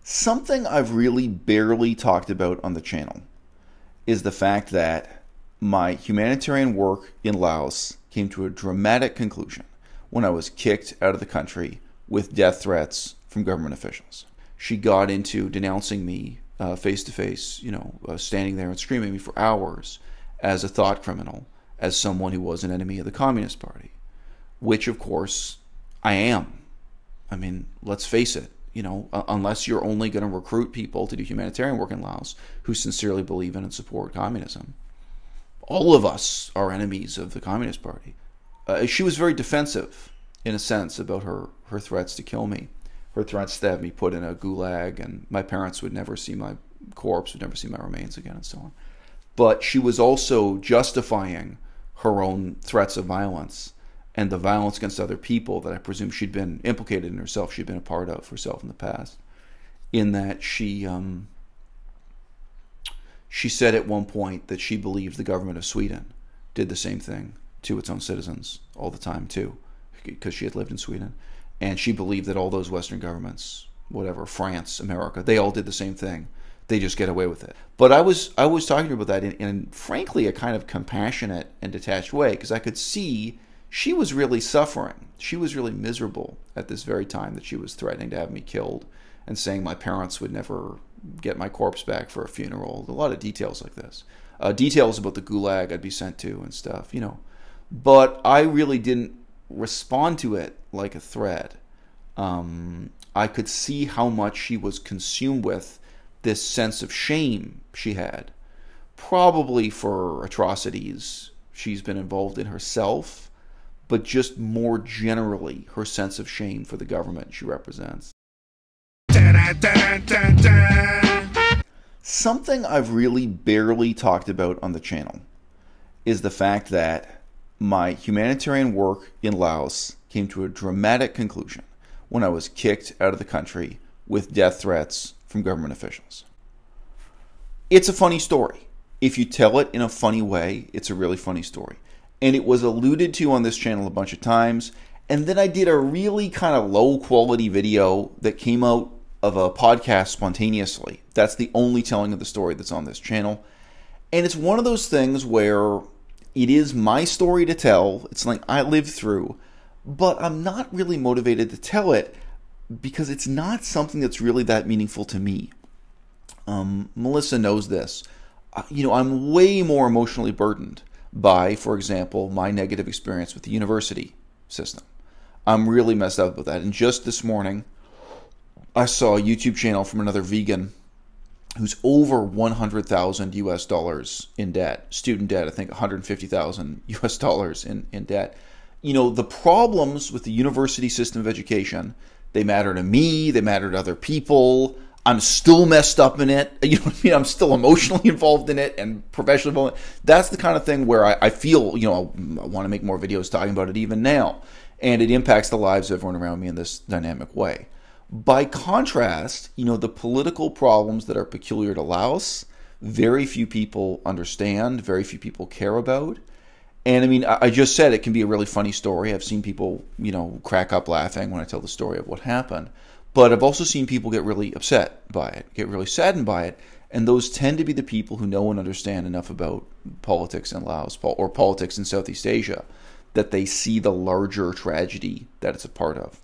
Something I've really barely talked about on the channel is the fact that my humanitarian work in Laos came to a dramatic conclusion when I was kicked out of the country with death threats from government officials. She got into denouncing me face to face, standing there and screaming at me for hours as a thought criminal, as someone who was an enemy of the Communist Party, which of course I am. I mean, let's face it. Unless you're only going to recruit people to do humanitarian work in Laos who sincerely believe in and support communism. All of us are enemies of the Communist Party. She was very defensive, in a sense, about her threats to kill me. Her threats to have me put in a gulag, and my parents would never see my corpse, would never see my remains again, and so on. But she was also justifying her own threats of violence and the violence against other people that I presume she'd been implicated in herself, she'd been a part of herself in the past, in that she said at one point that she believed the government of Sweden did the same thing to its own citizens all the time too, because she had lived in Sweden. And she believed that all those Western governments, whatever, France, America, they all did the same thing. They just get away with it. But I was talking to her about that in frankly, a kind of compassionate and detached way, because I could see she was really suffering. She was really miserable at this very time that she was threatening to have me killed and saying my parents would never get my corpse back for a funeral. A lot of details like this. Details about the gulag I'd be sent to and stuff, But I really didn't respond to it like a threat. I could see how much she was consumed with this sense of shame she had, probably for atrocities she's been involved in herself, but just more generally, her sense of shame for the government she represents. Something I've really barely talked about on the channel is the fact that my humanitarian work in Laos came to a dramatic conclusion when I was kicked out of the country with death threats from government officials. It's a funny story. If you tell it in a funny way, it's a really funny story. And it was alluded to on this channel a bunch of times. And then I did a really kind of low quality video that came out of a podcast spontaneously. That's the only telling of the story that's on this channel. And it's one of those things where it is my story to tell. It's like I lived through, but I'm not really motivated to tell it because it's not something that's really that meaningful to me. Melissa knows this. I'm way more emotionally burdened by, for example, my negative experience with the university system. I'm really messed up with that. And just this morning, I saw a YouTube channel from another vegan who's over 100,000 US dollars in debt, student debt, I think 150,000 US dollars in debt. The problems with the university system of education, they matter to me, they matter to other people. I'm still messed up in it. I'm still emotionally involved in it and professionally involved. That's the kind of thing where I feel, I want to make more videos talking about it even now. And it impacts the lives of everyone around me in this dynamic way. By contrast, the political problems that are peculiar to Laos, very few people understand, very few people care about. And I just said it can be a really funny story. I've seen people, crack up laughing when I tell the story of what happened. But I've also seen people get really upset by it, get really saddened by it. And those tend to be the people who know and understand enough about politics in Laos or politics in Southeast Asia that they see the larger tragedy that it's a part of.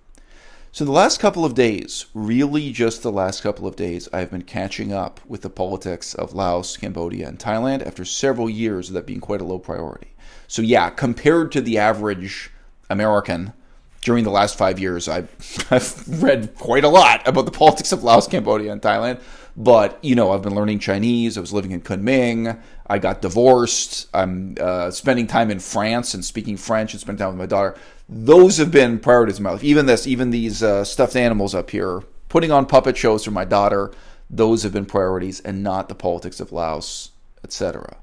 So the last couple of days, really just the last couple of days, I've been catching up with the politics of Laos, Cambodia, and Thailand after several years of that being quite a low priority. So yeah, compared to the average American, during the last 5 years, I've read quite a lot about the politics of Laos, Cambodia, and Thailand. But, I've been learning Chinese. I was living in Kunming. I got divorced. I'm spending time in France and speaking French and spending time with my daughter. Those have been priorities in my life. Even these stuffed animals up here, putting on puppet shows for my daughter, those have been priorities and not the politics of Laos, etc.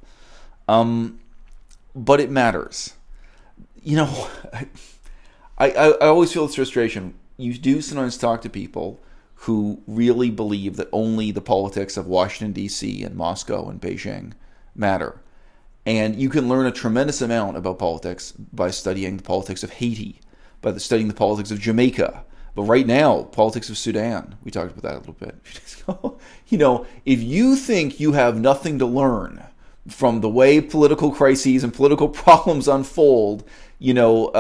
But it matters. I always feel this frustration. You do sometimes talk to people who really believe that only the politics of Washington, D.C. and Moscow and Beijing matter. And you can learn a tremendous amount about politics by studying the politics of Haiti, by studying the politics of Jamaica, But right now, politics of Sudan, we talked about that a little bit. You know, if you think you have nothing to learn from the way political crises and political problems unfold, you know,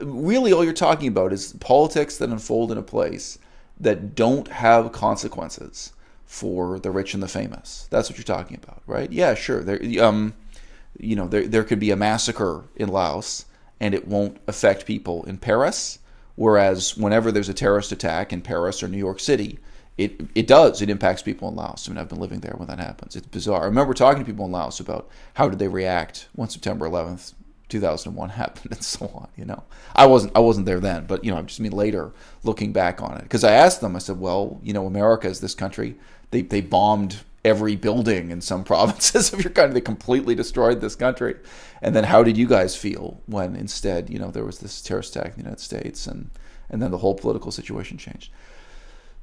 really all you're talking about is politics that unfold in a place that don't have consequences for the rich and the famous. That's what you're talking about, right? Yeah, sure. You know, there could be a massacre in Laos and it won't affect people in Paris, whereas whenever there's a terrorist attack in Paris or New York City, it does. It impacts people in Laos. I mean, I've been living there when that happens. It's bizarre. I remember talking to people in Laos about how did they react when September 11th, 2001 happened and so on, you know. I wasn't there then, but, you know, I just mean later looking back on it. Because I asked them, I said, well, you know, America is this country. They bombed every building in some provinces of your country. They completely destroyed this country. And then how did you guys feel when instead, you know, there was this terrorist attack in the United States and then the whole political situation changed?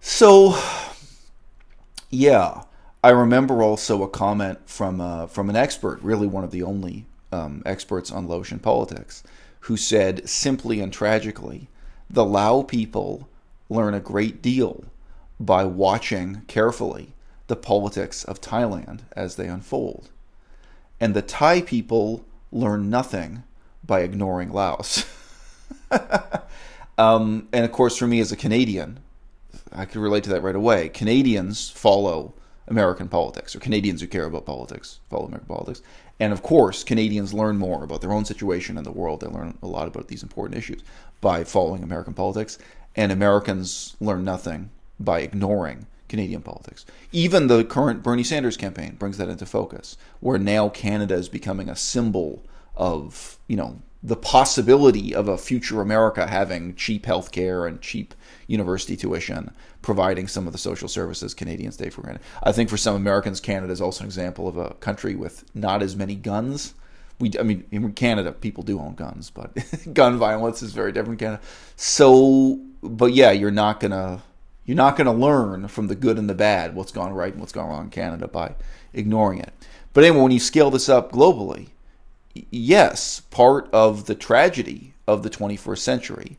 So, yeah, I remember also a comment from an expert, really one of the only experts on Laotian politics, who said simply and tragically, the Lao people learn a great deal by watching carefully the politics of Thailand as they unfold. And the Thai people learn nothing by ignoring Laos. And of course, for me as a Canadian, I could relate to that right away. Canadians follow American politics, or Canadians who care about politics follow American politics. And of course, Canadians learn more about their own situation in the world. They learn a lot about these important issues by following American politics. And Americans learn nothing by ignoring Canadian politics. Even the current Bernie Sanders campaign brings that into focus, where now Canada is becoming a symbol of, you know, the possibility of a future America having cheap health care and cheap university tuition, providing some of the social services Canadians take for granted. I think for some Americans, Canada is also an example of a country with not as many guns. I mean, in Canada, people do own guns, but gun violence is very different in Canada. So, but yeah, you're not gonna learn from the good and the bad, what's gone right and what's gone wrong in Canada, by ignoring it. But anyway, when you scale this up globally, yes, part of the tragedy of the 21st century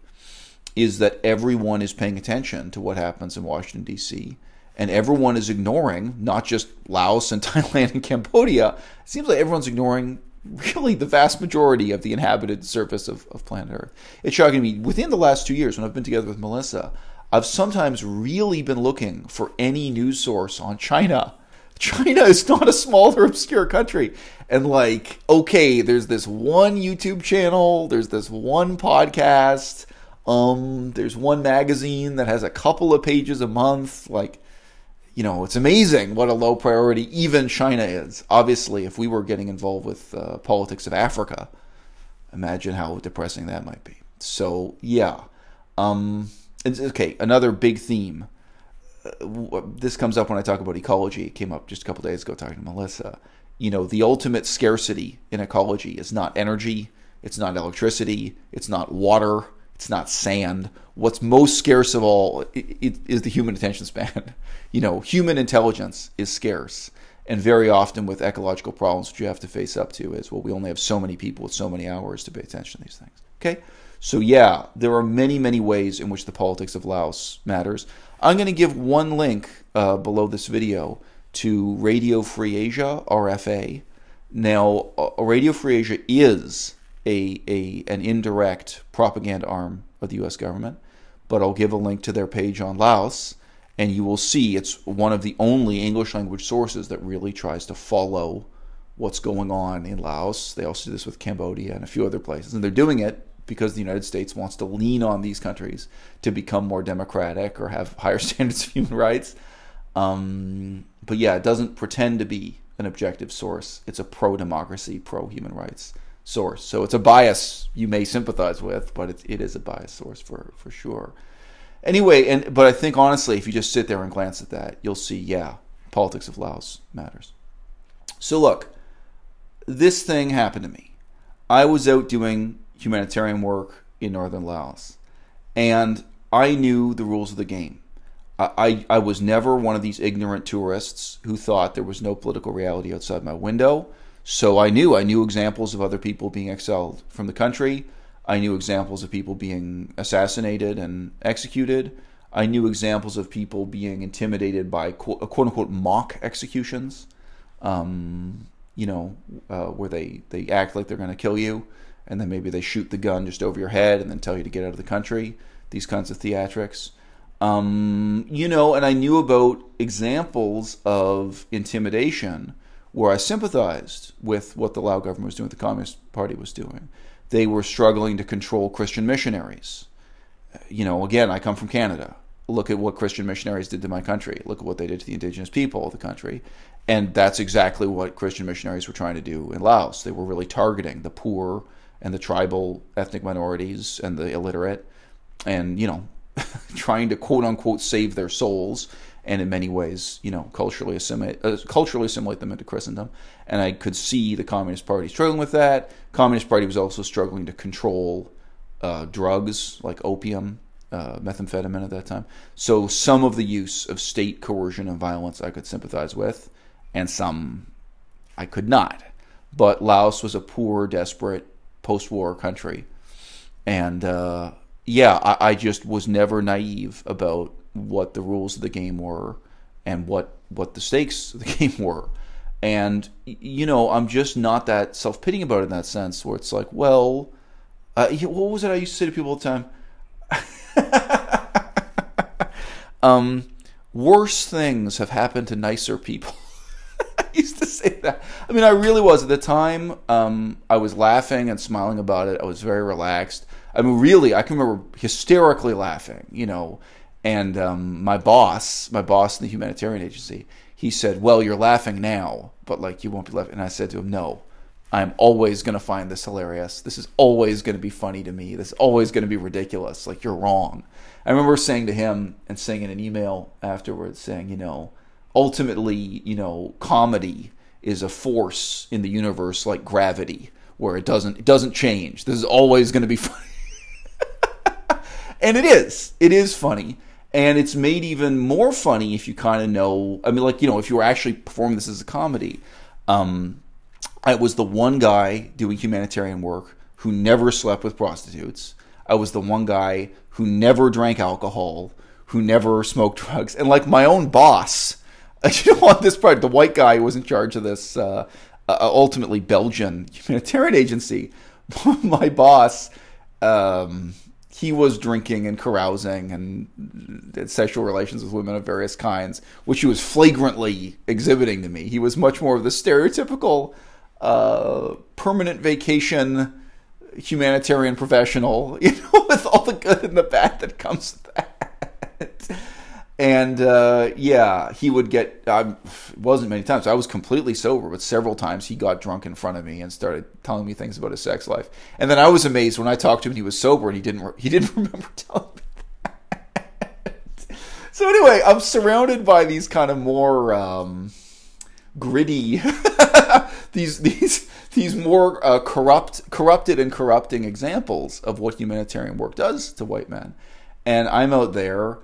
is that everyone is paying attention to what happens in Washington, D.C., and everyone is ignoring not just Laos and Thailand and Cambodia. It seems like everyone's ignoring really the vast majority of the inhabited surface of planet Earth. It's shocking to me. Within the last 2 years, when I've been together with Melissa, I've sometimes really been looking for any news source on China. China is not a small or obscure country. And like, okay, there's this one YouTube channel, there's this one podcast, there's one magazine that has a couple of pages a month. Like, you know, it's amazing what a low priority even China is. Obviously, if we were getting involved with politics of Africa, imagine how depressing that might be. So, yeah. Okay, another big theme. This comes up when I talk about ecology. It came up just a couple days ago talking to Melissa. You know, the ultimate scarcity in ecology is not energy, it's not electricity, it's not water, it's not sand. What's most scarce of all is the human attention span. You know, human intelligence is scarce. And very often with ecological problems, what you have to face up to is, well, we only have so many people with so many hours to pay attention to these things. Okay? So yeah, there are many, many ways in which the politics of Laos matters. I'm going to give one link below this video to Radio Free Asia, RFA. Now, Radio Free Asia is an indirect propaganda arm of the U.S. government, but I'll give a link to their page on Laos, and you will see it's one of the only English language sources that really tries to follow what's going on in Laos. They also do this with Cambodia and a few other places, and they're doing it because the United States wants to lean on these countries to become more democratic or have higher standards of human rights. But yeah, it doesn't pretend to be an objective source. It's a pro-democracy, pro-human rights source. So it's a bias you may sympathize with, but it is a biased source for sure. Anyway, but I think honestly, if you just sit there and glance at that, you'll see, yeah, politics of Laos matters. So look, this thing happened to me. I was out doing humanitarian work in northern Laos, and I knew the rules of the game. I was never one of these ignorant tourists who thought there was no political reality outside my window. So I knew examples of other people being exiled from the country. I knew examples of people being assassinated and executed. I knew examples of people being intimidated by quote-unquote mock executions, where they act like they're going to kill you, and then maybe they shoot the gun just over your head and then tell you to get out of the country. These kinds of theatrics. And I knew about examples of intimidation where I sympathized with what the Lao government was doing, what the Communist Party was doing. They were struggling to control Christian missionaries. Again, I come from Canada. Look at what Christian missionaries did to my country. Look at what they did to the indigenous people of the country. And that's exactly what Christian missionaries were trying to do in Laos. They were really targeting the poor and the tribal ethnic minorities and the illiterate and, trying to quote-unquote save their souls and in many ways, culturally assimilate them into Christendom. And I could see the Communist Party struggling with that. Communist Party was also struggling to control drugs like opium, methamphetamine at that time. So some of the use of state coercion and violence I could sympathize with, and some I could not. But Laos was a poor, desperate, post-war country. And I just was never naive about what the rules of the game were and what the stakes of the game were. And, I'm just not that self-pitying about it in that sense, where it's like, well, what was it I used to say to people all the time? Worse things have happened to nicer people. I used to say that. I mean, I really was. At the time, I was laughing and smiling about it. I was very relaxed. I mean, really, I can remember hysterically laughing, And my boss in the Humanitarian Agency, he said, well, you're laughing now, but you won't be laughing. And I said to him, no, I'm always going to find this hilarious. This is always going to be funny to me. This is always going to be ridiculous. You're wrong. I remember saying to him and saying in an email afterwards, saying, ultimately, comedy is a force in the universe like gravity, where it doesn't change. This is always going to be funny. And it is funny. And it's made even more funny if you kind of know, if you were actually performing this as a comedy. I was the one guy doing humanitarian work who never slept with prostitutes. I was the one guy who never drank alcohol, who never smoked drugs. And my own boss, on this part, the white guy who was in charge of this ultimately Belgian humanitarian agency, my boss, he was drinking and carousing and had sexual relations with women of various kinds, which he was flagrantly exhibiting to me. He was much more of the stereotypical permanent vacation humanitarian professional, with all the good and the bad that comes with that. And he would get, it wasn't many times, I was completely sober, but several times he got drunk in front of me and started telling me things about his sex life. And then I was amazed when I talked to him and he was sober and he didn't remember telling me that. So anyway, I'm surrounded by these kind of more gritty, these more corrupted and corrupting examples of what humanitarian work does to white men. And I'm out there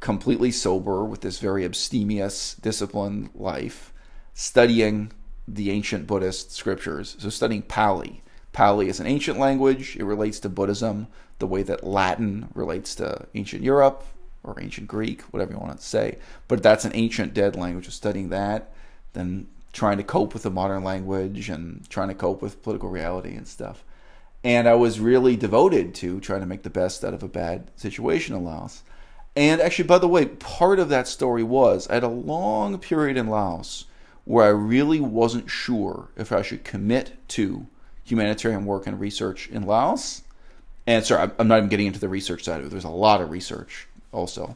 completely sober with this very abstemious, disciplined life, studying the ancient Buddhist scriptures. So studying Pali. Pali is an ancient language. It relates to Buddhism the way that Latin relates to ancient Europe or ancient Greek, whatever you want to say. But that's an ancient dead language. So studying that, then trying to cope with the modern language and trying to cope with political reality and stuff. And I was really devoted to trying to make the best out of a bad situation in Laos. And actually, by the way, part of that story was I had a long period in Laos where I really wasn't sure if I should commit to humanitarian work and research in Laos. And sorry, I'm not even getting into the research side of it. There's a lot of research also,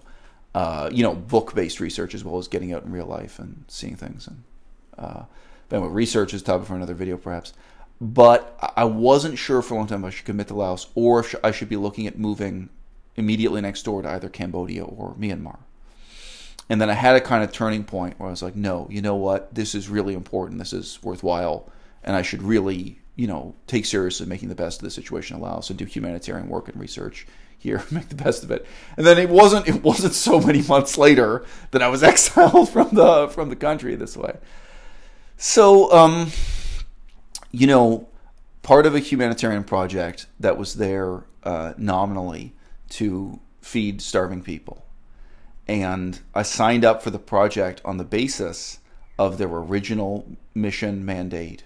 book-based research as well as getting out in real life and seeing things. And but anyway, research is a topic for another video perhaps. But I wasn't sure for a long time if I should commit to Laos or if I should be looking at moving immediately next door to either Cambodia or Myanmar. And then I had a kind of turning point where I was like, no, you know what? This is really important. This is worthwhile. And I should really, take seriously making the best of the situation in Laos and do humanitarian work and research here, make the best of it. And then it wasn't so many months later that I was exiled from the country this way. So, part of a humanitarian project that was there nominally to feed starving people. And I signed up for the project on the basis of their original mission mandate,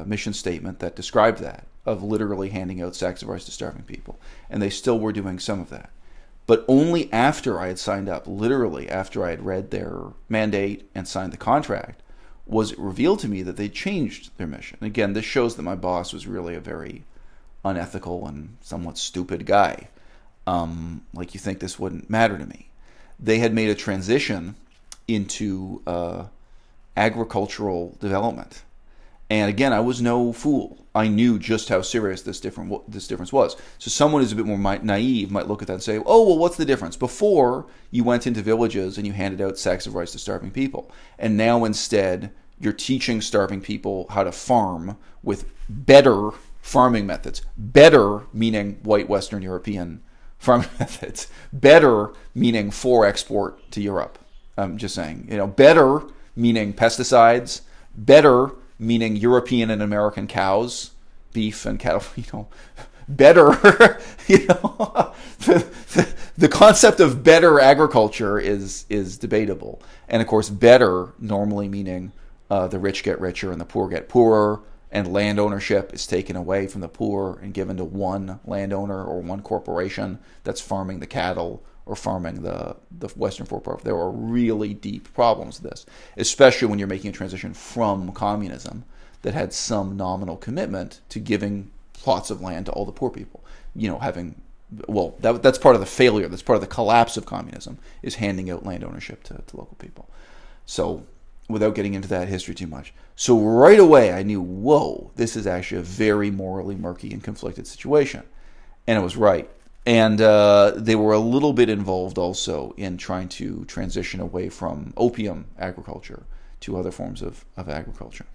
mission statement that described that, of literally handing out sacks of rice to starving people. And they still were doing some of that. But only after I had signed up, literally after I had read their mandate and signed the contract, was it revealed to me that they changed their mission. Again, this shows that my boss was really a very unethical and somewhat stupid guy. Like, you think this wouldn't matter to me. They had made a transition into agricultural development. And again, I was no fool. I knew just how serious this difference was. So someone who's a bit more naive might look at that and say, oh, well, what's the difference? Before, you went into villages and you handed out sacks of rice to starving people. And now instead, you're teaching starving people how to farm with better farming methods. Better meaning white Western European farming methods. Better meaning for export to Europe. I'm just saying, better meaning pesticides. Better meaning European and American cows, beef and cattle, better, the concept of better agriculture is debatable. And of course, better normally meaning the rich get richer and the poor get poorer, and land ownership is taken away from the poor and given to one landowner or one corporation that's farming the cattle or farming the Western fork. There are really deep problems with this, especially when you're making a transition from communism that had some nominal commitment to giving plots of land to all the poor people. That's part of the failure. That's part of the collapse of communism, is handing out land ownership to local people. So without getting into that history too much. So right away I knew, whoa, this is actually a very morally murky and conflicted situation. And it was right. And they were a little bit involved also in trying to transition away from opium agriculture to other forms of agriculture.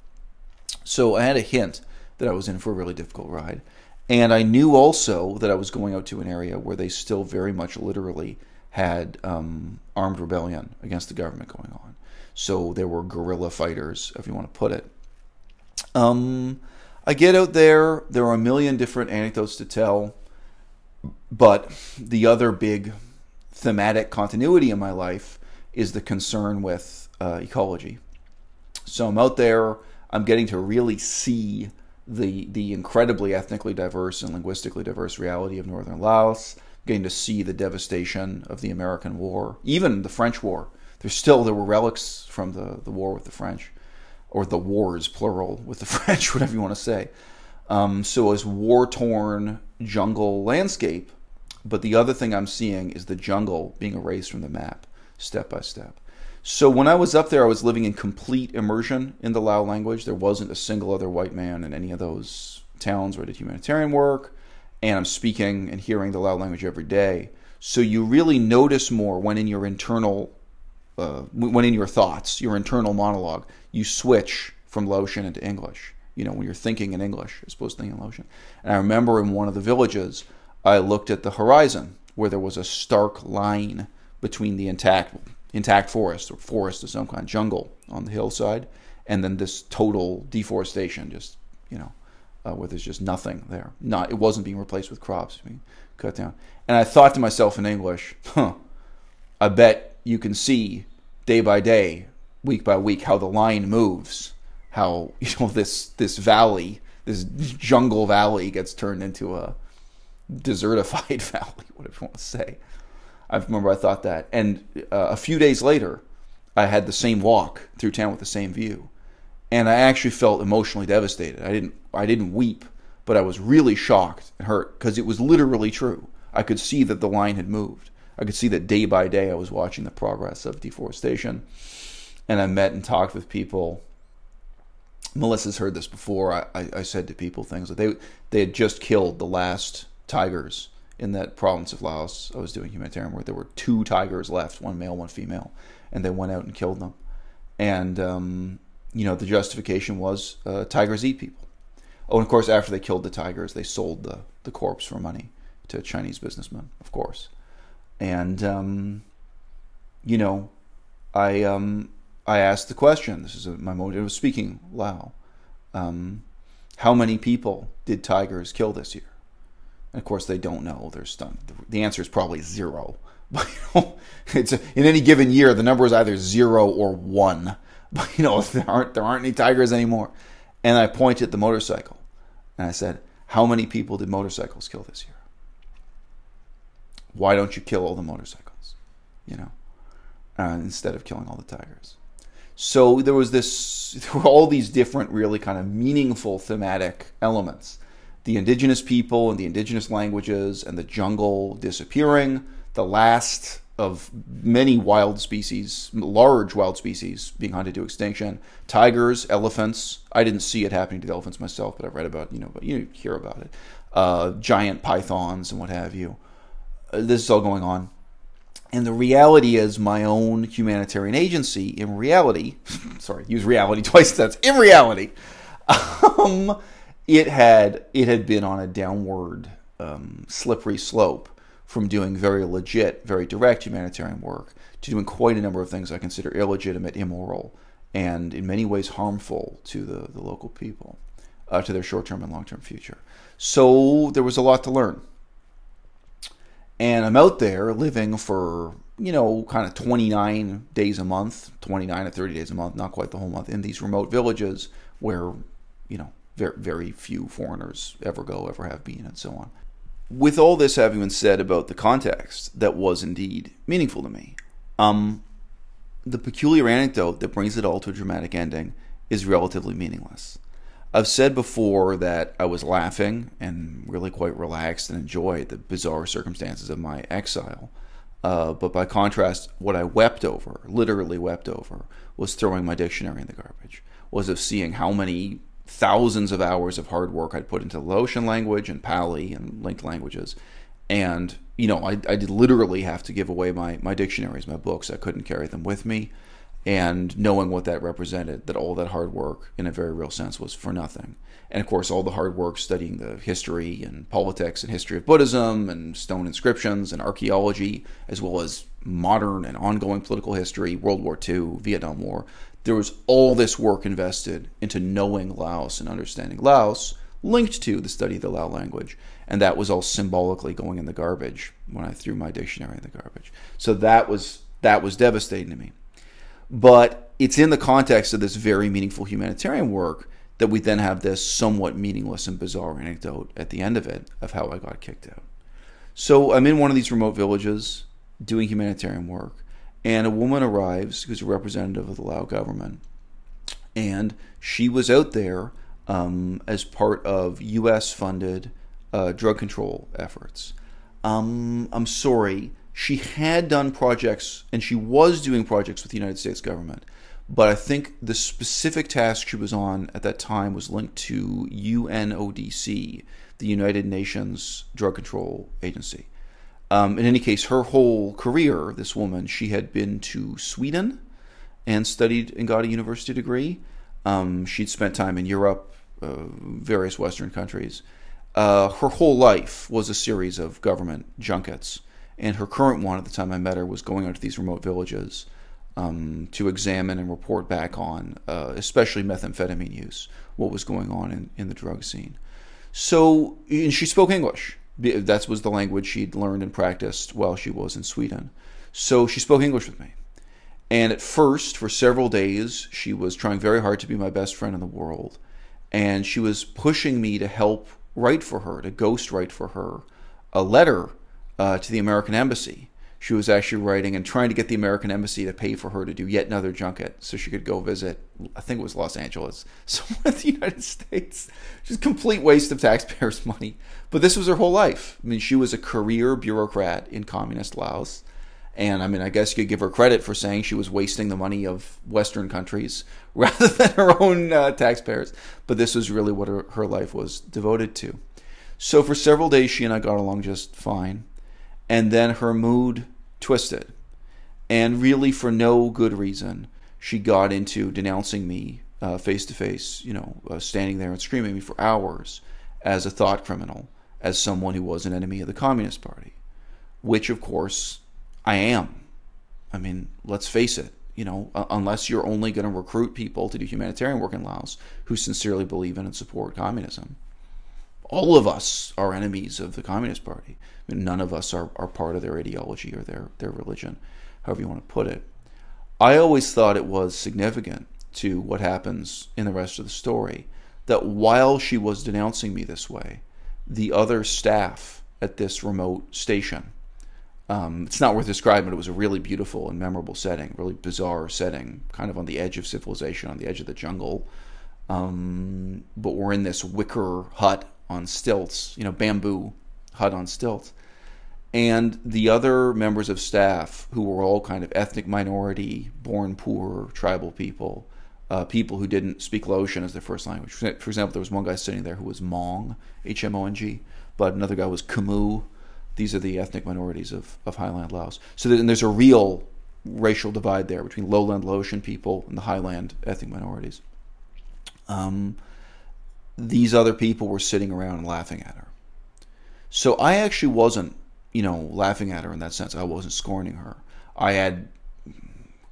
So I had a hint that I was in for a really difficult ride. And I knew also that I was going out to an area where they still very much literally had armed rebellion against the government going on. So there were guerrilla fighters, if you want to put it. I get out there. There are a million different anecdotes to tell. But the other big thematic continuity in my life is the concern with ecology. So I'm out there. I'm getting to really see the incredibly ethnically diverse and linguistically diverse reality of northern Laos. I'm getting to see the devastation of the American War, even the French War. There were relics from the war with the French, or the wars, plural, with the French, whatever you want to say. So it's war-torn jungle landscape, but the other thing I'm seeing is the jungle being erased from the map, step by step. So when I was up there, I was living in complete immersion in the Lao language. There wasn't a single other white man in any of those towns where I did humanitarian work, and I'm speaking and hearing the Lao language every day. So you really notice more when in your thoughts, your internal monologue, you switch from Laotian into English. When you're thinking in English as opposed to thinking in Laotian. And I remember in one of the villages, I looked at the horizon where there was a stark line between the intact forest, or forest of some kind, jungle on the hillside, and then this total deforestation, just, where there's just nothing there. It wasn't being replaced with crops being cut down. And I thought to myself in English, I bet you can see day by day, week by week, how the line moves. How this valley, this jungle valley, gets turned into a desertified valley, whatever you want to say. I remember I thought that, and a few days later, I had the same walk through town with the same view, and I actually felt emotionally devastated. I didn't weep, but I was really shocked and hurt because it was literally true. I could see that the line had moved. I could see that day by day I was watching the progress of deforestation, and I met and talked with people. Melissa's heard this before. I said to people things like they had just killed the last tigers in that province of Laos. I was doing humanitarian work. There were 2 tigers left, one male, one female, and they went out and killed them. And the justification was tigers eat people. Oh, and of course, after they killed the tigers, they sold the corpse for money to Chinese businessmen, of course. And I asked the question. This is my moment. It was speaking Lao. how many people did tigers kill this year? And of course, they don't know. They're stunned. The answer is probably 0. But, in any given year, the number is either 0 or 1. But, there aren't any tigers anymore. And I pointed at the motorcycle. And I said, how many people did motorcycles kill this year? Why don't you kill all the motorcycles? Instead of killing all the tigers. So there were all these different really kind of meaningful thematic elements. The indigenous people and the indigenous languages and the jungle disappearing, the last of many wild species, large wild species being hunted to extinction, tigers, elephants. I didn't see it happening to the elephants myself, but I've read about, but you hear about it. Giant pythons and what have you. This is all going on. And the reality is my own humanitarian agency, in reality, sorry, use reality twice, that's in reality, it had been on a downward slippery slope from doing very legit, very direct humanitarian work to doing quite a number of things I consider illegitimate, immoral, and in many ways harmful to the local people, to their short-term and long-term future. So there was a lot to learn. And I'm out there living for, kind of 29 days a month, 29 or 30 days a month, not quite the whole month, in these remote villages where, very, very few foreigners ever go, ever have been, and so on. With all this having been said about the context that was indeed meaningful to me, the peculiar anecdote that brings it all to a dramatic ending is relatively meaningless. I've said before that I was laughing and really quite relaxed and enjoyed the bizarre circumstances of my exile. But by contrast, what I wept over, literally wept over, was throwing my dictionary in the garbage, was of seeing how many thousands of hours of hard work I'd put into Laotian language and Pali and linked languages. And, I did literally have to give away my dictionaries, my books. I couldn't carry them with me. And knowing what that represented, that all that hard work, in a very real sense, was for nothing. And of course, all the hard work studying the history and politics and history of Buddhism and stone inscriptions and archaeology, as well as modern and ongoing political history, World War II, Vietnam War. There was all this work invested into knowing Laos and understanding Laos, linked to the study of the Lao language. And that was all symbolically going in the garbage when I threw my dictionary in the garbage. So that was devastating to me. But it's in the context of this very meaningful humanitarian work that we then have this somewhat meaningless and bizarre anecdote at the end of it of how I got kicked out. So I'm in one of these remote villages doing humanitarian work, and a woman arrives who's a representative of the Lao government, and she was out there as part of U.S.-funded drug control efforts. I'm sorry. She had done projects, and she was doing projects with the United States government, but I think the specific task she was on at that time was linked to UNODC, the United Nations Drug Control Agency. In any case, her whole career, this woman, she had been to Sweden and studied and got a university degree. She'd spent time in Europe, various Western countries. Her whole life was a series of government junkets. And her current one, at the time I met her, was going out to these remote villages to examine and report back on, especially methamphetamine use, what was going on in the drug scene. So, and she spoke English. That was the language she'd learned and practiced while she was in Sweden. So she spoke English with me. And at first, for several days, she was trying very hard to be my best friend in the world. And she was pushing me to help write for her, to ghost write for her, a letter to the American Embassy. She was actually writing and trying to get the American Embassy to pay for her to do yet another junket so she could go visit, I think it was Los Angeles, somewhere in the United States. Just complete waste of taxpayers' money. But this was her whole life. I mean, she was a career bureaucrat in communist Laos. And I mean, I guess you could give her credit for saying she was wasting the money of Western countries rather than her own taxpayers. But this was really what her life was devoted to. So for several days, she and I got along just fine. And then her mood twisted. And really for no good reason, she got into denouncing me face to face, standing there and screaming at me for hours as a thought criminal, as someone who was an enemy of the Communist Party, which of course I am. I mean, let's face it. unless you're only going to recruit people to do humanitarian work in Laos who sincerely believe in and support communism. All of us are enemies of the Communist Party. I mean, none of us are part of their ideology or their religion, however you want to put it. I always thought it was significant to what happens in the rest of the story that while she was denouncing me this way, the other staff at this remote station, it's not worth describing, but it was a really beautiful and memorable setting, really bizarre setting, kind of on the edge of civilization, on the edge of the jungle. But we're in this wicker hut on stilts, bamboo hut on stilts. And the other members of staff, who were all kind of ethnic minority, born poor, tribal people, people who didn't speak Laotian as their first language. For example, there was one guy sitting there who was Hmong, H-M-O-N-G, but another guy was Khmu. These are the ethnic minorities of highland Laos. So there's a real racial divide there between lowland Laotian people and the highland ethnic minorities. These other people were sitting around and laughing at her. So I actually wasn't, laughing at her in that sense. I wasn't scorning her. I had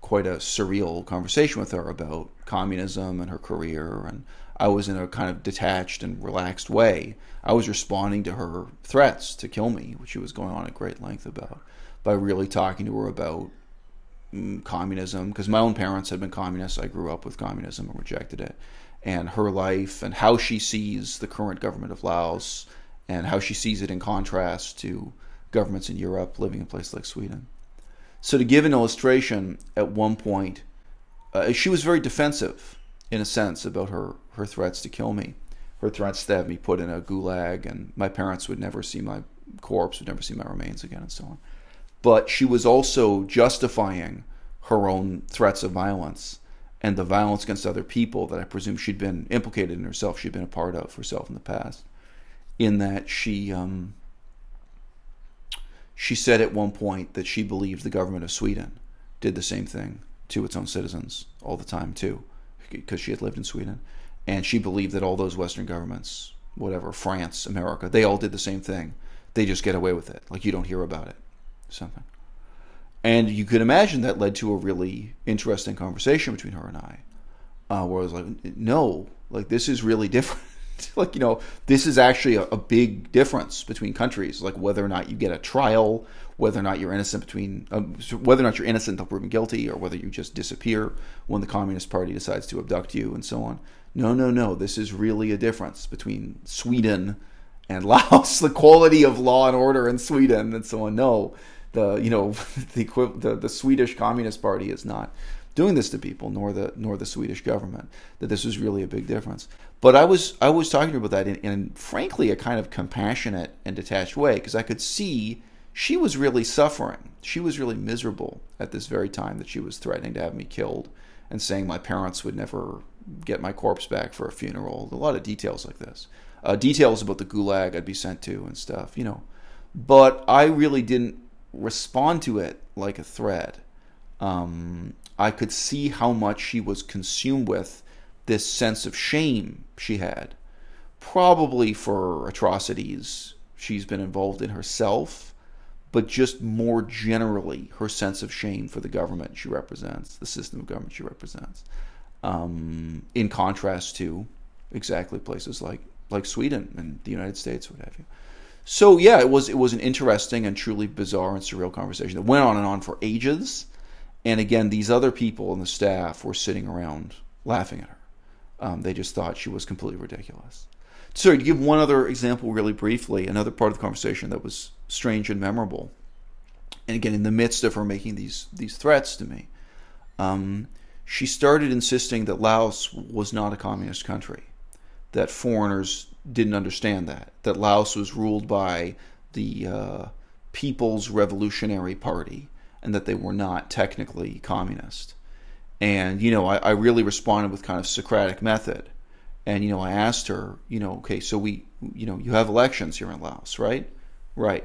quite a surreal conversation with her about communism and her career, and I was in a kind of detached and relaxed way. I was responding to her threats to kill me, which she was going on at great length about, by really talking to her about communism, because my own parents had been communists. I grew up with communism and rejected it, and her life and how she sees the current government of Laos and how she sees it in contrast to governments in Europe living in places like Sweden. So to give an illustration, at one point, she was very defensive, in a sense, about her threats to kill me. Her threats to have me put in a gulag, and my parents would never see my corpse, would never see my remains again, and so on. But she was also justifying her own threats of violence and the violence against other people that I presume she'd been implicated in herself, she'd been a part of herself in the past, in that she said at one point that she believed the government of Sweden did the same thing to its own citizens all the time too, because she had lived in Sweden. And she believed that all those Western governments, whatever, France, America, they all did the same thing. They just get away with it. Like, you don't hear about it. Something. And you could imagine that led to a really interesting conversation between her and I, where I was like, no, like, this is really different. Like, this is actually a big difference between countries, like whether or not you get a trial, whether or not you're innocent whether or not you're innocent until proven guilty, or whether you just disappear when the Communist Party decides to abduct you, and so on. No. This is really a difference between Sweden and Laos. The quality of law and order in Sweden, and so on. No, the Swedish Communist Party is not doing this to people, nor the Swedish government. That this was really a big difference. But I was talking to her about that in frankly a kind of compassionate and detached way, because I could see she was really suffering. She was really miserable at this very time that she was threatening to have me killed and saying my parents would never get my corpse back for a funeral. A lot of details like this. Details about the gulag I'd be sent to and stuff, But I really didn't respond to it like a threat. I could see how much she was consumed with this sense of shame she had, probably for atrocities she's been involved in herself, but just more generally her sense of shame for the government she represents, the system of government she represents, in contrast to exactly places like Sweden and the United States, what have you. So yeah, it was an interesting and truly bizarre and surreal conversation that went on and on for ages. And again, these other people in the staff were sitting around laughing at her. They just thought she was completely ridiculous. So to give one other example really briefly, another part of the conversation that was strange and memorable, and again, in the midst of her making these threats to me, she started insisting that Laos was not a communist country, that foreigners didn't understand that Laos was ruled by the People's Revolutionary Party, and that they were not technically communist. And, I really responded with kind of Socratic method. And, I asked her, okay, so you have elections here in Laos, right? Right.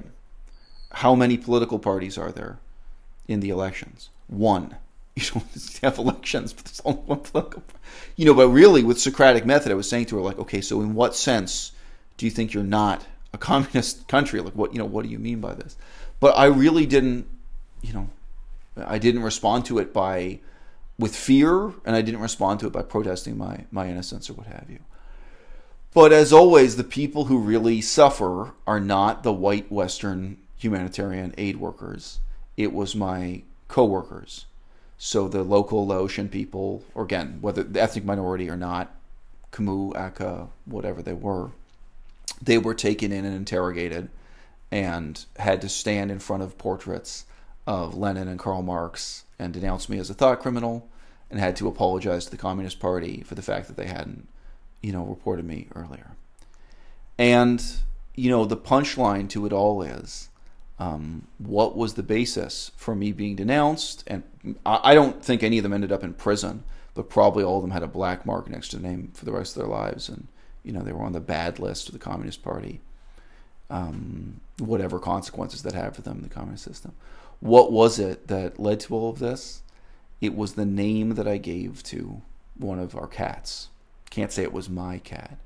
How many political parties are there in the elections? One. You don't have elections, but there's only one political party. But really, with Socratic method, I was saying to her, like, okay, so in what sense do you think you're not a communist country? Like, what do you mean by this? But I really didn't, I didn't respond to it by with fear, and I didn't respond to it by protesting my innocence or what have you. But as always, the people who really suffer are not the white Western humanitarian aid workers. It was my co-workers. So the local Laotian people, or again, whether the ethnic minority or not, Khmu, Aka, whatever they were taken in and interrogated and had to stand in front of portraits of Lenin and Karl Marx and denounce me as a thought criminal, and had to apologize to the Communist Party for the fact that they hadn't, reported me earlier. And, the punchline to it all is, what was the basis for me being denounced? And I don't think any of them ended up in prison, but probably all of them had a black mark next to their name for the rest of their lives. And, they were on the bad list of the Communist Party, whatever consequences that had for them in the communist system. What was it that led to all of this? It was the name that I gave to one of our cats. Can't say it was my cat.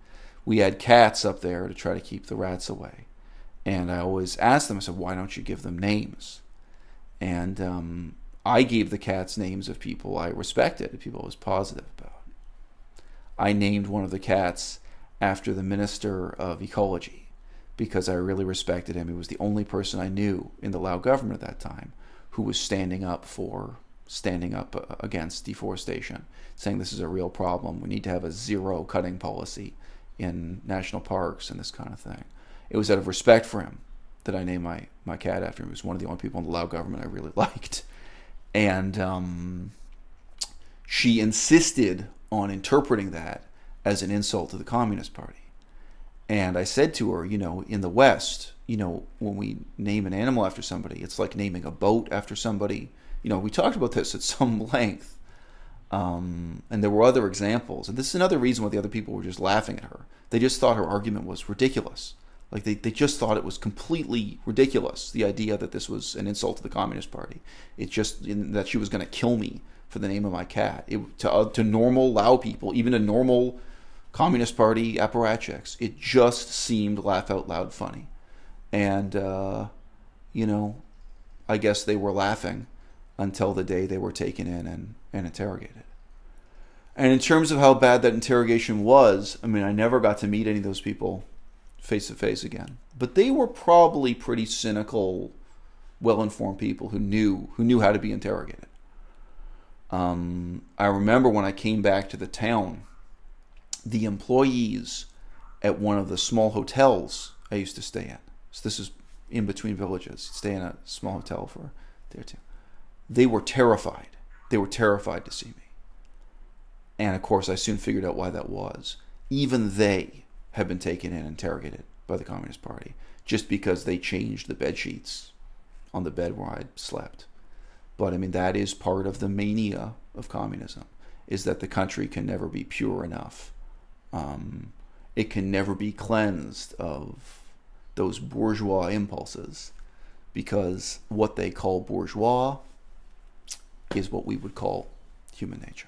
We had cats up there to try to keep the rats away. And I always asked them, I said, why don't you give them names? And I gave the cats names of people I respected, people I was positive about. I named one of the cats after the Minister of Ecology because I really respected him. He was the only person I knew in the Lao government at that time who was standing up against deforestation, saying this is a real problem. We need to have a zero cutting policy in national parks and this kind of thing. It was out of respect for him that I named my cat after him. He was one of the only people in the Lao government I really liked. And she insisted on interpreting that as an insult to the Communist Party. And I said to her, in the West, when we name an animal after somebody, it's like naming a boat after somebody. We talked about this at some length. And there were other examples. And this is another reason why the other people were just laughing at her. They just thought her argument was ridiculous. Like they just thought it was completely ridiculous, the idea that this was an insult to the Communist Party. It's just that she was going to kill me for the name of my cat. To normal Lao people, even to normal Communist Party apparatchiks, it just seemed laugh out loud funny. And, I guess they were laughing until the day they were taken in and interrogated. And in terms of how bad that interrogation was, I never got to meet any of those people face to face again. But they were probably pretty cynical, well-informed people who knew how to be interrogated. I remember when I came back to the town, the employees at one of the small hotels I used to stay in. So this is in between villages. Stay in a small hotel for a day or two. They were terrified. They were terrified to see me. And of course, I soon figured out why that was. Even they had been taken in and interrogated by the Communist Party just because they changed the bed sheets on the bed where I slept. But that is part of the mania of communism, is that the country can never be pure enough. It can never be cleansed of those bourgeois impulses, because what they call bourgeois is what we would call human nature.